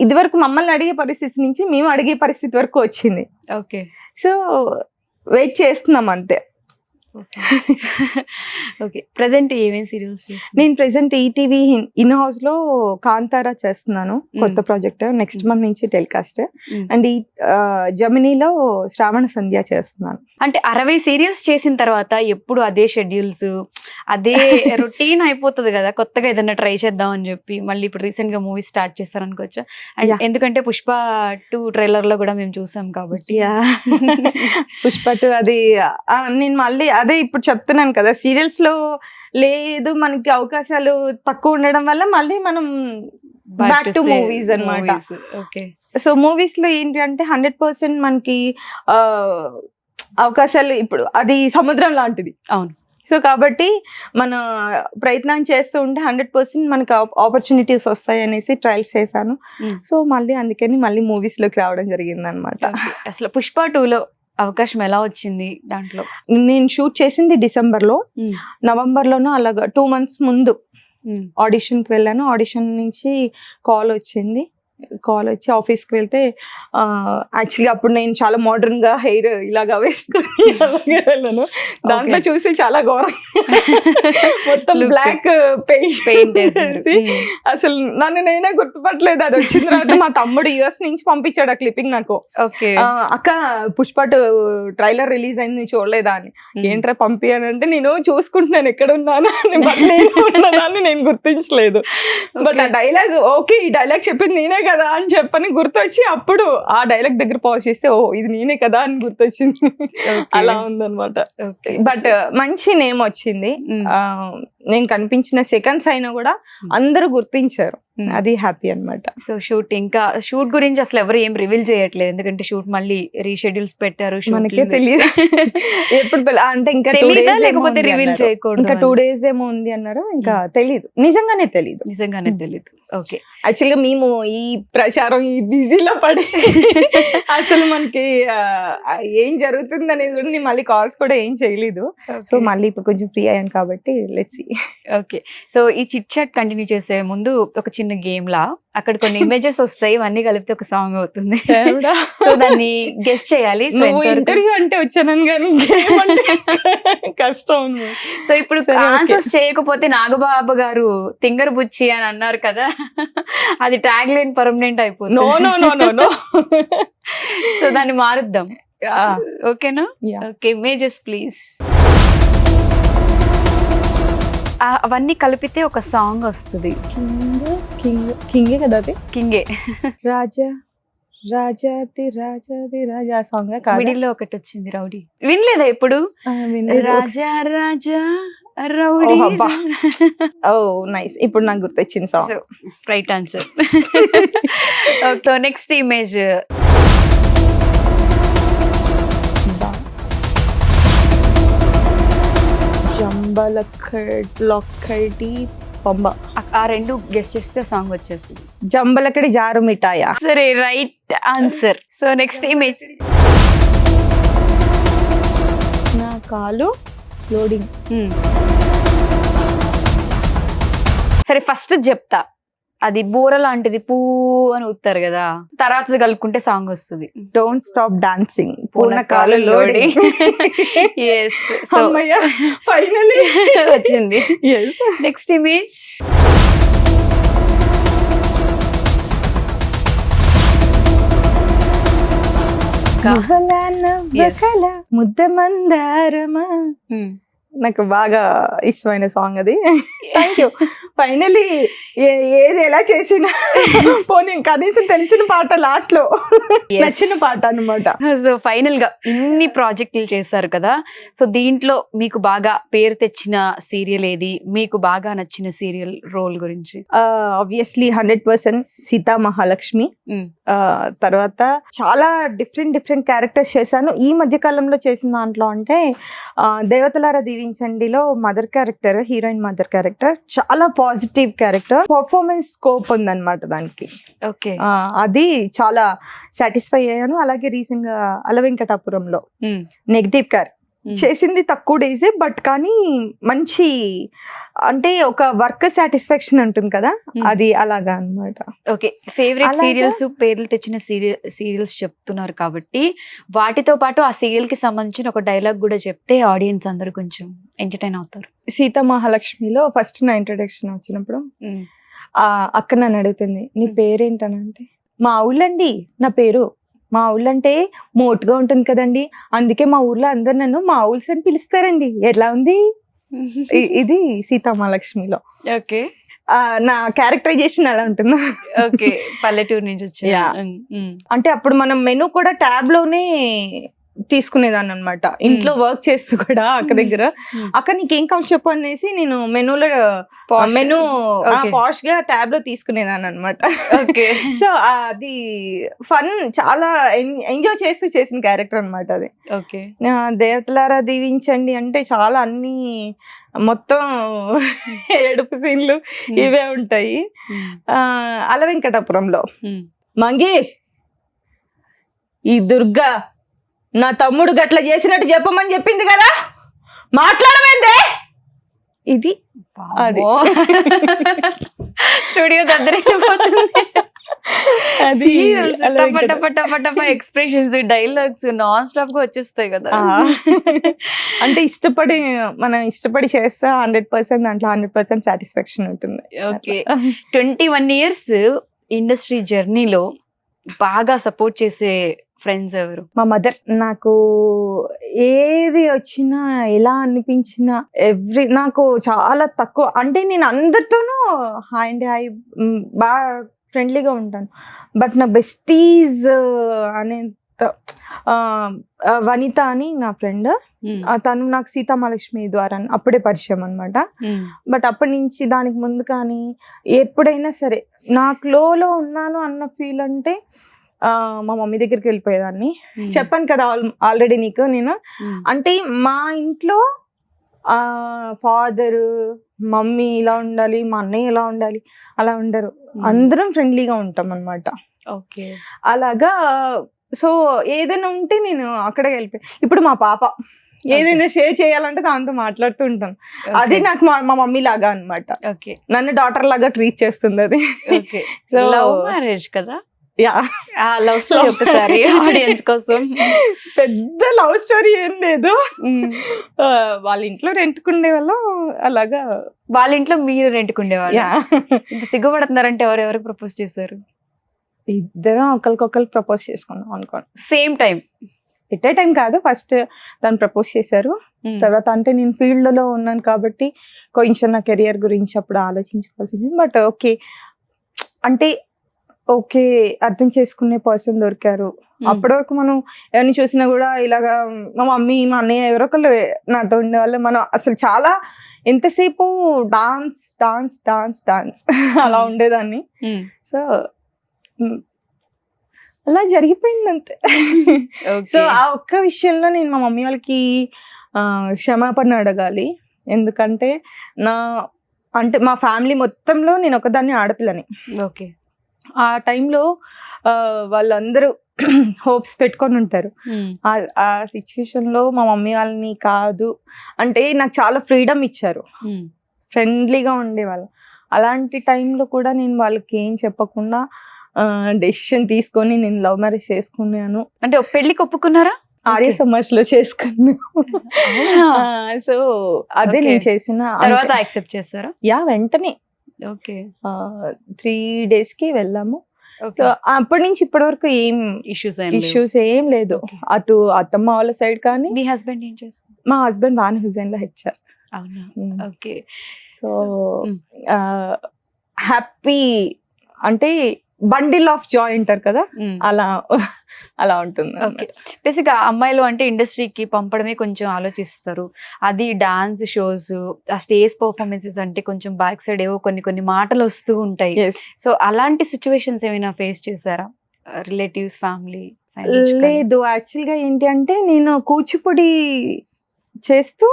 ఇదివరకు మమ్మల్ని అడిగే పరిస్థితి నుంచి మేము అడిగే పరిస్థితి వరకు వచ్చింది. ఓకే. సో వెయిట్ చేస్తున్నాం అంతే. ఓకే. ప్రెసెంట్ ఏమేమి సీరియల్స్? నేను ప్రెసెంట్ ఈటీవీ ఇన్ హౌస్ లో కాంతారా చేస్తున్నాను, కొత్త ప్రాజెక్ట్, నెక్స్ట్ మంత్ నుంచి టెలికాస్ట్. అండ్ ఈ జమినీలో శ్రావణ సంధ్య చేస్తున్నాను. అంటే 60 సీరియల్స్ చేసిన తర్వాత ఎప్పుడు అదే షెడ్యూల్స్, అదే రొటీన్ అయిపోతుంది కదా, కొత్తగా ఏదైనా ట్రై చేద్దాం అని చెప్పి మళ్ళీ ఇప్పుడు రీసెంట్ గా మూవీ స్టార్ట్ చేస్తారనుకోవచ్చా? అండ్ ఎందుకంటే పుష్ప 2 ట్రైలర్ లో కూడా మేము చూసాం కాబట్టి. పుష్ప 2 అది నేను మళ్ళీ అదే ఇప్పుడు చెప్తున్నాను కదా, సీరియల్స్ లో లేదు మనకి అవకాశాలు తక్కువ ఉండడం వల్ల మళ్ళీ మనం బ్యాక్ టు మూవీస్ అన్నమాట. ఓకే. సో మూవీస్ లో ఏంటి అంటే 100% మనకి అవకాశాలు ఇప్పుడు అది సముద్రం లాంటిది. అవును. సో కాబట్టి మన ప్రయత్నం చేస్తూ ఉంటే 100% మనకు ఆపర్చునిటీస్ వస్తాయి అనేసి ట్రయల్స్ చేశాను. సో మళ్ళీ అందుకని మళ్ళీ మూవీస్ లోకి రావడం జరిగింది అనమాట. అసలు పుష్ప 2లో అవకాశం ఎలా వచ్చింది? దాంట్లో నేను షూట్ చేసింది డిసెంబర్లో, నవంబర్లోనూ అలాగా 2 months ముందు ఆడిషన్కి వెళ్ళాను. ఆడిషన్ నుంచి కాల్ వచ్చి ఆఫీస్కి వెళ్తే యాక్చువల్లీ అప్పుడు నేను చాలా మోడర్న్ గా హెయిర్ ఇలాగా వేసుకొని అలాగే వెళ్ళాను. దాంట్లో చూసి చాలా ఘోరం, మొత్తం బ్లాక్ పెయింట్ వేసి అసలు నన్ను నేనే గుర్తుపట్టలేదు. అది వచ్చిన తర్వాత మా తమ్ముడు US నుంచి పంపించాడు ఆ క్లిప్పింగ్ నాకు. అక్క పుష్ప 2 ట్రైలర్ రిలీజ్ అయింది చూడలేదా అని. ఏంట్రా పంపియానంటే నేను చూసుకుంటున్నాను ఎక్కడ ఉన్నానా అని, నేను గుర్తించలేదు. బట్ ఆ డైలాగ్ ఓకే, ఈ డైలాగ్ చెప్పింది నేనే కదా అని చెప్పని గుర్తొచ్చి అప్పుడు ఆ డైలాగ్ దగ్గర పాజ్ చేస్తే ఓ ఇది నేనే కదా అని గుర్తొచ్చింది. అలా ఉందన్నమాట. బట్ మంచి నేమ్ వచ్చింది. నేను కనిపించిన సెకండ్స్ అయినా కూడా అందరూ గుర్తించారు, అది హ్యాపీ అన్నమాట. సో షూట్ గురించి అసలు ఎవరు ఏం రివీల్ చేయట్లేదు, ఎందుకంటే షూట్ మళ్ళీ రీషెడ్యూల్స్ పెట్టారు. మనకే తెలియదు ఎప్పుడు అంటే ఇంకా లేకపోతే రివీల్ చేయకూడదు, ఇంకా 2 days ఏమో ఉంది అన్నారు. ఇంకా తెలీదు, నిజంగానే తెలీదు. ఓకే. యాక్చువల్గా మేము ఈ ప్రచారం ఈ బిజీలో పడి అసలు మనకి ఏం జరుగుతుంది అనేది కూడా నేను మళ్ళీ కాల్స్ కూడా ఏం చేయలేదు. సో మళ్ళీ ఇప్పుడు కొంచెం ఫ్రీ అయ్యాను కాబట్టి లెట్స్ సీ. ఓకే. సో ఈ చిట్ చాట్ కంటిన్యూ చేసే ముందు ఒక చిన్న గేమ్ లా అక్కడ కొన్ని ఇమేజెస్ వస్తాయి, ఇవన్నీ కలిపితే ఒక సాంగ్ అవుతుంది. సో దాన్ని గెస్ట్ చేయాలి. ఇంటర్వ్యూ అంటే వచ్చాను కానీ కష్టం. సో ఇప్పుడు ఆన్సర్స్ చేయకపోతే నాగబాబు గారు తింగర్ బుచ్చి అని అన్నారు కదా, అది ట్యాగ్ లైన్ పర్మనెంట్ అయిపోతుంది. నో. సో దాన్ని మారుద్దాం, ఓకేనా? Okay, images please. అవన్నీ కలిపితే ఒక సాంగ్ వస్తుంది. కింగే కదా అది? కింగే. రాజాది సాంగ్ మిడిల్ లో ఒకటి వచ్చింది రౌడీ, వినలేదా ఎప్పుడు? రాజా రాజా రౌడీ. ఓ అబ్బా. ఓ నైస్, ఇప్పుడు నాకు గుర్తొచ్చింది song. So right answer. So next image. Jambalakadi Pamba. ఆ రెండు గెస్ట్ చేస్తే సాంగ్ వచ్చేస్తుంది. జంబలకడి జారు మిఠాయా. సరే right answer. So next image. నా కాలు లోడింగ్. సరే ఫస్ట్ చెప్తా, అది బోర లాంటిది పూ అని ఊతారు కదా, తర్వాత కలుపుకుంటే సాంగ్ వస్తుంది. డోంట్ స్టాప్ డాన్సింగ్ పూర్ణ కాలు లోడింగ్. ఎస్, సో ఫైనలీ వచ్చింది. Next image. ముద్ద మందారమా. నాకు బాగా ఇష్టమైన సాంగ్ అది. Thank you. ఫైనలీ ఏది ఎలా చేసినా పోనీ కనీసం తెలిసిన పాట లాస్ట్ లో నచ్చిన పాట అన్నమాట. సో ఫైనల్ గా ఇన్ని ప్రాజెక్టులు చేశారు కదా, సో దీంట్లో మీకు బాగా పేరు తెచ్చిన సీరియల్ ఏది, మీకు బాగా నచ్చిన సీరియల్ రోల్ గురించి? ఆబ్వియస్లీ 100% సీతా మహాలక్ష్మి. తర్వాత చాలా డిఫరెంట్ క్యారెక్టర్స్ చేశాను. ఈ మధ్య కాలంలో చేసిన దాంట్లో అంటే దేవతలారా దీవించండిలో mother character, heroine mother character చాలా పాజిటివ్ క్యారెక్టర్, పర్ఫార్మెన్స్ స్కోప్ ఉందన్నమాట దానికి. ఓకే, అది చాలా సాటిస్ఫై అయ్యాను. అలాగే రీసెంట్ గా అలవెంకటాపురంలో నెగిటివ్ క్యారెక్టర్ చేసింది తక్కువ డేసే, బట్ కానీ మంచి అంటే ఒక వర్క్ సాటిస్ఫాక్షన్ ఉంటుంది కదా, అది అలాగా అన్నమాట. ఓకే, ఫేవరెట్ సీరియల్స్ పేర్లు తెచ్చిన సీరియల్స్ చెప్తున్నారు కాబట్టి వాటితో పాటు ఆ సీరియల్ కి సంబంధించిన ఒక డైలాగ్ కూడా చెప్తే ఆడియన్స్ అందరు కొంచెం ఎంటర్టైన్ అవుతారు. సీతా మహాలక్ష్మిలో ఫస్ట్ నా ఇంట్రొడక్షన్ వచ్చినప్పుడు అక్క నన్ను అడుగుతుంది, నీ పేరేంటనంటే, మా ఊళ్ళండి నా పేరు, మా ఊళ్ళంటే మోటుగా ఉంటుంది కదండి, అందుకే మా ఊర్లో అందరు నన్ను మా ఊల్స్ అని పిలుస్తారండి, ఎలా ఉంది. ఇది సీతామహాలక్ష్మిలో. ఓకే, నా క్యారెక్టరైజేషన్ అలా ఉంటుంది. ఓకే, పల్లెటూరు నుంచి వచ్చా. అంటే అప్పుడు మనం మెనూ కూడా ట్యాబ్ లోనే తీసుకునేదాన్ని అనమాట, ఇంట్లో వర్క్ చేస్తూ కూడా అక్క దగ్గర. అక్క నీకేం కావాలి చెప్పు అనేసి నేను మెనూ పాష్ గా ట్యాబ్ లో తీసుకునేదాన్ని అనమాట. సో అది ఫన్, చాలా ఎంజాయ్ చేస్తూ చేసిన క్యారెక్టర్ అనమాట అది. దేవతలారా దీవించండి అంటే చాలా అన్ని మొత్తం ఏడుపు సీన్లు ఇవే ఉంటాయి. అలవెంకటాపురంలో మంగి ఈ దుర్గా నా తమ్ముడు గట్ల చేసినట్టు చెప్పమని చెప్పింది కదా, మాట్లాడమేందే. ఇది అది స్టూడియో దగ్గర ఎక్స్ప్రెషన్స్, డైలాగ్స్ నాన్ స్టాప్ గా వచ్చేస్తాయి కదా. అంటే మనం ఇష్టపడి చేస్తే 100% దాంట్లో 100% సాటిస్ఫాక్షన్ ఉంటుంది. ఓకే, 21 years ఇండస్ట్రీ జర్నీలో బాగా సపోర్ట్ చేసే ఫ్రెండ్స్ ఎవరు? మా మదర్. నాకు ఏది వచ్చినా ఎలా అనిపించినా నాకు చాలా తక్కువ, అంటే నేను అందరితోనూ హాయ్ అండి హాయ్ బాగా ఫ్రెండ్లీగా ఉంటాను, బట్ నా బెస్టీస్ అనేంత వనిత అని నా ఫ్రెండ్, తను నాకు సీతామహాలక్ష్మి ద్వారా అప్పుడే పరిచయం అనమాట. బట్ అప్పటి నుంచి దానికి ముందు కానీ ఎప్పుడైనా సరే నాకు లోలో ఉన్నాను అన్న ఫీల్ అంటే మా మమ్మీ దగ్గరికి వెళ్ళిపోయేదాన్ని. చెప్పాను కదా ఆల్రెడీ నీకు నేను, అంటే మా ఇంట్లో ఫాదరు మమ్మీ ఇలా ఉండాలి, మా అన్నయ్య ఇలా ఉండాలి అలా ఉండరు, అందరం ఫ్రెండ్లీగా ఉంటాం అనమాట. ఓకే, అలాగా. సో ఏదైనా ఉంటే నేను అక్కడే వెళ్ళిపోయి, ఇప్పుడు మా పాప ఏదైనా షేర్ చేయాలంటే దాంతో మాట్లాడుతూ ఉంటాను. అది నాకు మా మమ్మీ లాగా అనమాట, నన్ను డాటర్ లాగా ట్రీట్ చేస్తుంది అది. సో లవ్ మ్యారేజ్ కదా? యా, లవ్ స్టోరీ ఒకసారి ఆడియన్స్ కోసం. పెద్ద లవ్ స్టోరీ ఏం లేదు, వాళ్ళ ఇంట్లో రెంట్కుండే వాళ్ళం అలాగా. వాళ్ళ ఇంట్లో మీరు రెంట్కుండేవాళ్ళు? సిగ్గుపడుతున్నారంటే ఎవరెవరికి ప్రపోజ్ చేశారు? ఇద్దరం ఒకరికొకరు ప్రపోజ్ చేసుకున్నాం అనుకోండి. Same time? At a time కాదు, ఫస్ట్ తను ప్రపోజ్ చేశారు, తర్వాత అంటే నేను ఫీల్డ్ లో ఉన్నాను కాబట్టి కొంచెం నా కెరియర్ గురించి అప్పుడు ఆలోచించుకోవాల్సి వచ్చింది. బట్ ఓకే అంటే ఓకే అర్థం చేసుకునే పర్సన్ దొరికారు. అప్పటి వరకు మనం ఎవరిని చూసినా కూడా ఇలాగా మా మమ్మీ మా అన్నయ్య ఎవరొకళ్ళు నాతో ఉండేవాళ్ళు. మనం అసలు చాలా ఎంతసేపు డాన్స్ డాన్స్ డాన్స్ డాన్స్ అలా ఉండేదాన్ని. సో అలా జరిగిపోయింది అంతే. సో ఆ ఒక్క విషయంలో నేను మా మమ్మీ వాళ్ళకి క్షమాపణ అడగాలి. ఎందుకంటే మా ఫ్యామిలీ మొత్తంలో నేను ఒకదాన్ని ఆడపిల్లని. ఓకే. ఆ టైంలో వాళ్ళందరూ హోప్స్ పెట్టుకొని ఉంటారు. ఆ సిచ్యువేషన్లో మా మమ్మీ వాళ్ళని కాదు అంటే నాకు చాలా ఫ్రీడమ్ ఇచ్చారు, ఫ్రెండ్లీగా ఉండేవాళ్ళు. అలాంటి టైంలో కూడా నేను వాళ్ళకి ఏం చెప్పకుండా డెసిషన్ తీసుకొని నేను లవ్ మ్యారేజ్ చేసుకున్నాను. అంటే పెళ్లికి ఒప్పుకున్నారా? ఆర్య సమాజ్ లో చేసుకున్నాను. సో అదే నేను చేసిన తర్వాత యాక్సెప్ట్ చేస్తారా? యా, వెంటనే. ఓకే. 3 days కి వెళ్ళాము. సో అప్పటి నుంచి ఇప్పటి వరకు ఏం ఇష్యూస్ ఏం లేదు. అటు అత్తమ్మ వాళ్ళ సైడ్ కానీ. మీ హస్బెండ్ ఏం చేస్తారు? మా హస్బెండ్ వాన్ హుజైన్ లో హెచ్ఆర్. అవునా? ఓకే. సో హ్యాపీ అంటే బండిల్ ఆఫ్ జాయ్ అంటారు కదా, అలా ఉంటుంది. ఓకే. బేసిక్ గా అమ్మాయిలు అంటే ఇండస్ట్రీకి పంపడమే కొంచెం ఆలోచిస్తారు. అది డాన్స్ షోస్, ఆ స్టేజ్ పర్ఫార్మెన్సెస్ అంటే కొంచెం బ్యాక్ సైడ్ ఏవో కొన్ని మాటలు వస్తూ ఉంటాయి. సో అలాంటి సిచ్యువేషన్స్ ఏమైనా ఫేస్ చేశారా? Relatives, family? లేదు, యాక్చువల్గా ఏంటి అంటే నేను కూచిపూడి చేస్తూ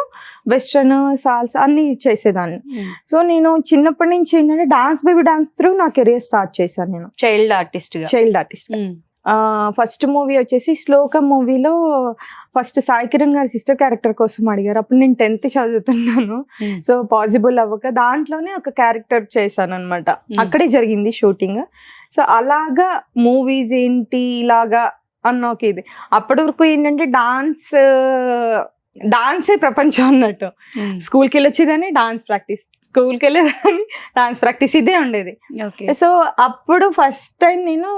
వెస్ట్రన్, సాల్సా అన్ని చేసేదాన్ని. సో నేను చిన్నప్పటి నుంచి ఏంటంటే డాన్స్ బేబీ డాన్స్ త్రూ నా కెరియర్ స్టార్ట్ చేశాను. నేను చైల్డ్ ఆర్టిస్ట్. ఫస్ట్ మూవీ వచ్చేసి శ్లోకం మూవీలో ఫస్ట్ సాయి కిరణ్ గారి సిస్టర్ క్యారెక్టర్ కోసం అడిగారు. అప్పుడు నేను 10th చదువుతున్నాను. సో పాసిబుల్ అవ్వక దాంట్లోనే ఒక క్యారెక్టర్ చేశాను అనమాట. అక్కడే జరిగింది షూటింగ్. సో అలాగా మూవీస్ ఏంటి ఇలాగా అన్న ఒక ఇది. అప్పటి వరకు ఏంటంటే డాన్సే ప్రపంచం అన్నట్టు. స్కూల్కి వెళ్ళొచ్చు కానీ స్కూల్కి వెళ్ళేదాన్ని డాన్స్ ప్రాక్టీస్ ఇదే ఉండేది. సో అప్పుడు ఫస్ట్ టైం నేను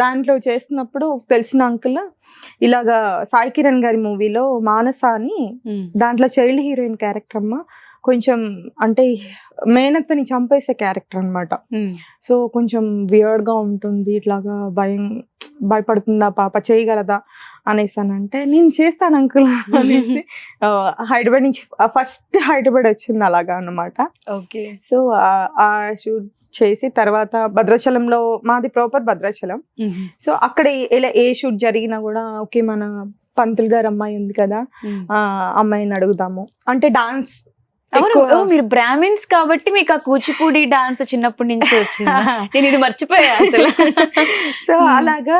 దాంట్లో చేస్తున్నప్పుడు తెలిసిన అంకుల్ ఇలాగా సాయి కిరణ్ గారి మూవీలో మానస అని, దాంట్లో చైల్డ్ హీరోయిన్ క్యారెక్టర్ అమ్మ, కొంచెం అంటే మేనత్తని చంపేసే క్యారెక్టర్ అనమాట. సో కొంచెం వియర్డ్గా ఉంటుంది, ఇట్లాగా భయపడుతుందా పాప, చేయగలదా అనేసానంటే నేను చేస్తాను అంకుల్ అనేసి హైదరాబాద్ నుంచి ఫస్ట్ హైదరాబాద్ వచ్చింది అలాగా అన్నమాట. ఓకే. సో ఆ షూట్ చేసి తర్వాత భద్రాచలంలో, మాది ప్రాపర్ భద్రాచలం. సో అక్కడ ఏ షూట్ జరిగినా కూడా ఓకే మన పంతులు గారు అమ్మాయి ఉంది కదా, అమ్మాయిని అడుగుదాము అంటే డాన్స్. మీరు బ్రాహ్మిన్స్ కాబట్టి మీకు ఆ కూచిపూడి డాన్స్ చిన్నప్పటి నుంచి వచ్చింది. నేను ఇది మర్చిపోయా అసలు. సో అలాగా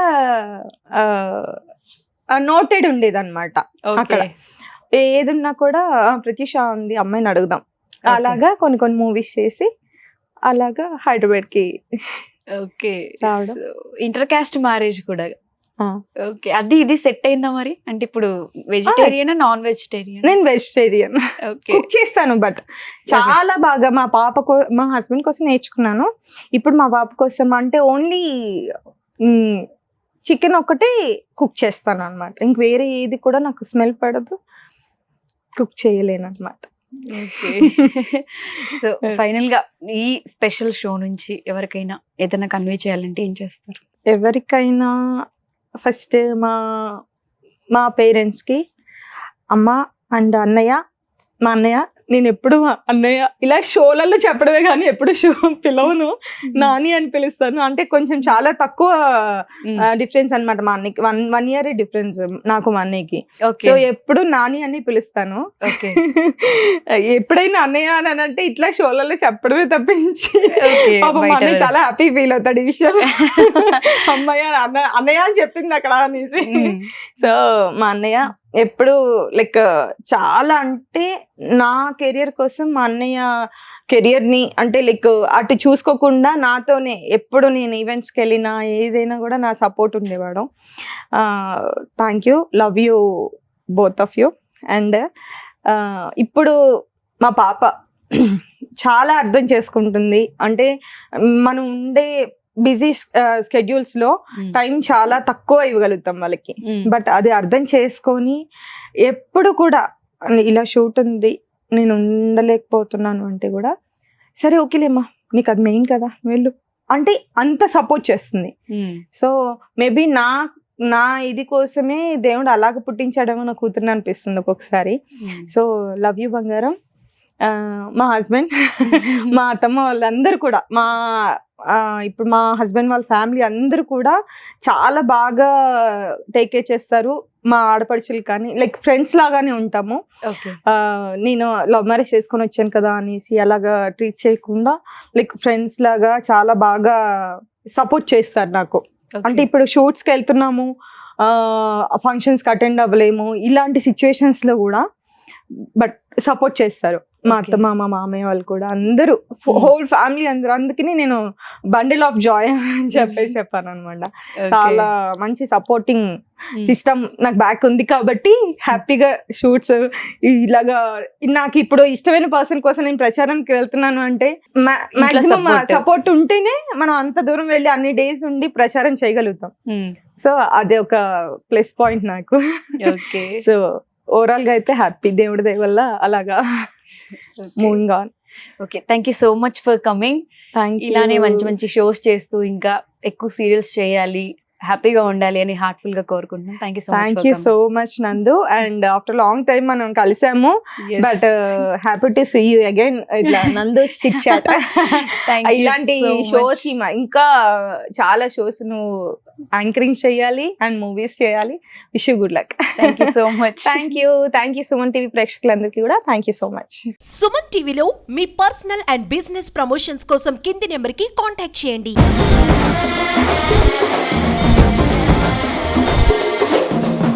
నోటెడ్ ఉండేది అనమాట. అక్కడ ఏదున్నా కూడా ప్రత్యూష ఉంది అమ్మాయిని అడుగుదాం, అలాగా కొన్ని మూవీస్ చేసి అలాగా హైదరాబాద్ కి రావడం. ఇంటర్ కాస్ట్ మ్యారేజ్ కూడా. ఓకే. అది ఇది సెట్ అయిందా మరి? అంటే ఇప్పుడు వెజిటేరియన్, నాన్ వెజిటేరియన్? నేను వెజిటేరియన్. కుక్ చేస్తాను బట్ చాలా బాగా. మా హస్బెండ్ కోసం నేర్చుకున్నాను. ఇప్పుడు మా పాప కోసం అంటే ఓన్లీ చికెన్ ఒకటే కుక్ చేస్తాను అనమాట. ఇంక వేరే ఏది కూడా నాకు స్మెల్ పడదు, కుక్ చేయలేను అనమాట. ఓకే. సో ఫైనల్ గా ఈ స్పెషల్ షో నుంచి ఎవరికైనా ఏదైనా కన్వే చేయాలంటే ఏం చేస్తారు? ఎవరికైనా ఫస్ట్ మా పేరెంట్స్కి, అమ్మ అండ్ అన్నయ్య, మా అన్నయ్య, నేను ఎప్పుడు అన్నయ్య ఇలా షోలలో చెప్పడమే కానీ ఎప్పుడు షో పిలవను, నాని అని పిలుస్తాను. అంటే కొంచెం చాలా తక్కువ డిఫరెన్స్ అనమాట. మా అన్నయ్యకి 1 year డిఫరెన్స్ నాకు మా అన్నయ్యకి. సో ఎప్పుడు నాని అని పిలుస్తాను. ఎప్పుడైనా అన్నయ్య అని అంటే ఇట్లా షోలలో చెప్పడమే తప్పించి మా అన్నయ్య చాలా హ్యాపీ ఫీల్ అవుతాడు ఈ విషయం. అన్నయ్య అని చెప్పింది అక్కడ అనేసి. సో మా అన్నయ్య ఎప్పుడు లైక్ చాలా అంటే నా కెరియర్ కోసం మా అన్నయ్య కెరియర్ని అంటే లైక్ అటు చూసుకోకుండా నాతోనే ఎప్పుడు నేను ఈవెంట్స్కి వెళ్ళినా ఏదైనా కూడా నా సపోర్ట్ ఉండేవాడు. Thank you, love you both of you. And ఇప్పుడు మా పాప చాలా అర్థం చేసుకుంటుంది. అంటే మనం ఉండే బిజీ స్కెడ్యూల్స్ లో టైం చాలా తక్కువ ఇవ్వగలుగుతాం వాళ్ళకి. బట్ అది అర్థం చేసుకొని ఎప్పుడు కూడా ఇలా షూట్ ఉంది నేను ఉండలేకపోతున్నాను అంటే కూడా సరే ఓకేలేమ్మా నీకు అది మెయిన్ కదా వెళ్ళు అంటే అంత సపోర్ట్ చేస్తుంది. సో మేబీ నా ఇది కోసమే దేవుడు అలాగ పుట్టించాడేమో నా కూతురుని అనిపిస్తుంది ఒక్కొక్కసారి. సో లవ్ యూ బంగారం, మా హస్బెండ్, మా అత్తమ్మ వాళ్ళందరూ కూడా, ఇప్పుడు మా హస్బెండ్ వాళ్ళ ఫ్యామిలీ అందరూ కూడా చాలా బాగా టేక్ కేర్ చేస్తారు. మా ఆడపడుచులు కానీ లైక్ ఫ్రెండ్స్ లాగానే ఉంటాము. నేను లవ్ మ్యారేజ్ చేసుకొని వచ్చాను కదా అనేసి అలాగా ట్రీట్ చేయకుండా లైక్ ఫ్రెండ్స్ లాగా చాలా బాగా సపోర్ట్ చేస్తారు నాకు. అంటే ఇప్పుడు షూట్స్కి వెళ్తున్నాము, ఫంక్షన్స్కి అటెండ్ అవ్వలేము, ఇలాంటి సిచ్యువేషన్స్లో కూడా బట్ సపోర్ట్ చేస్తారు. మా అత్తమ్మ, మా మామయ్య వాళ్ళు కూడా అందరూ, హోల్ ఫ్యామిలీ అందరూ. అందుకని నేను బండిల్ ఆఫ్ జాయ్ అని చెప్పాను అనమాట. చాలా మంచి సపోర్టింగ్ సిస్టమ్ నాకు బ్యాక్ ఉంది కాబట్టి హ్యాపీగా షూట్స్ ఇలాగా. నాకు ఇప్పుడు ఇష్టమైన పర్సన్ కోసం నేను ప్రచారానికి వెళ్తున్నాను అంటే మాక్సిమం సపోర్ట్ ఉంటేనే మనం అంత దూరం వెళ్ళి అన్ని డేస్ ఉండి ప్రచారం చేయగలుగుతాం. సో అదే ఒక ప్లస్ పాయింట్ నాకు. సో ఓవరాల్ గా అయితే హ్యాపీ, దేవుడి దయ వల్ల అలాగా moving on. Okay, thank you so much for coming. ఇలానే మంచి మంచి షోస్ చేస్తూ ఇంకా ఎక్కువ సీరియల్స్ చేయాలి, హ్యాపీగా ఉండాలి అని హార్ట్ఫుల్ గా కోరుకుంటున్నాను. Thank you so much Nandu. And after long time మనం కలిసాము, but happy to see you again ఇట్లా నందు చిట్ చాట్. ఇలాంటి షోస్ ఇంకా చాలా షోస్ నువ్వు యాంకరింగ్ చేయాలి అండ్ మూవీస్ చేయాలి. Wish you good luck. Thank you so much. Thank you Suman TV ప్రేక్షకులందరికీ కూడా thank you so much. Suman టీవీలో మీ పర్సనల్ అండ్ బిజినెస్ ప్రమోషన్స్ కోసం కింది నెంబర్కి కాంటాక్ట్ చేయండి.